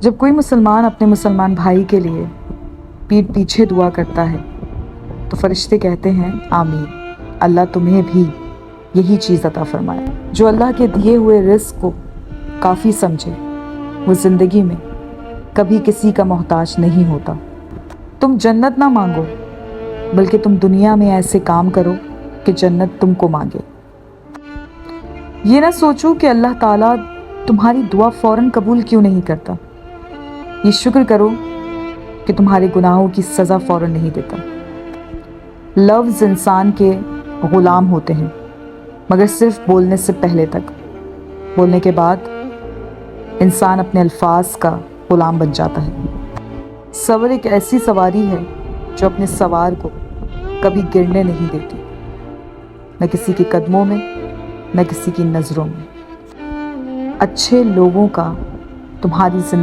جب کوئی مسلمان اپنے مسلمان بھائی کے لیے پیٹھ پیچھے دعا کرتا ہے تو فرشتے کہتے ہیں آمین، اللہ تمہیں بھی یہی چیز عطا فرمائے۔ جو اللہ کے دیے ہوئے رزق کو کافی سمجھے وہ زندگی میں کبھی کسی کا محتاج نہیں ہوتا۔ تم جنت نہ مانگو بلکہ تم دنیا میں ایسے کام کرو کہ جنت تم کو مانگے۔ یہ نہ سوچو کہ اللہ تعالیٰ تمہاری دعا فوراً قبول کیوں نہیں کرتا، یہ شکر کرو کہ تمہارے گناہوں کی سزا فوراً نہیں دیتا۔ لفظ انسان کے غلام ہوتے ہیں مگر صرف بولنے سے پہلے تک، بولنے کے بعد انسان اپنے الفاظ کا غلام بن جاتا ہے۔ صبر ایک ایسی سواری ہے جو اپنے سوار کو کبھی گرنے نہیں دیتی، نہ کسی کے قدموں میں نہ کسی کی نظروں میں۔ اچھے لوگوں کا تمہاری زندگی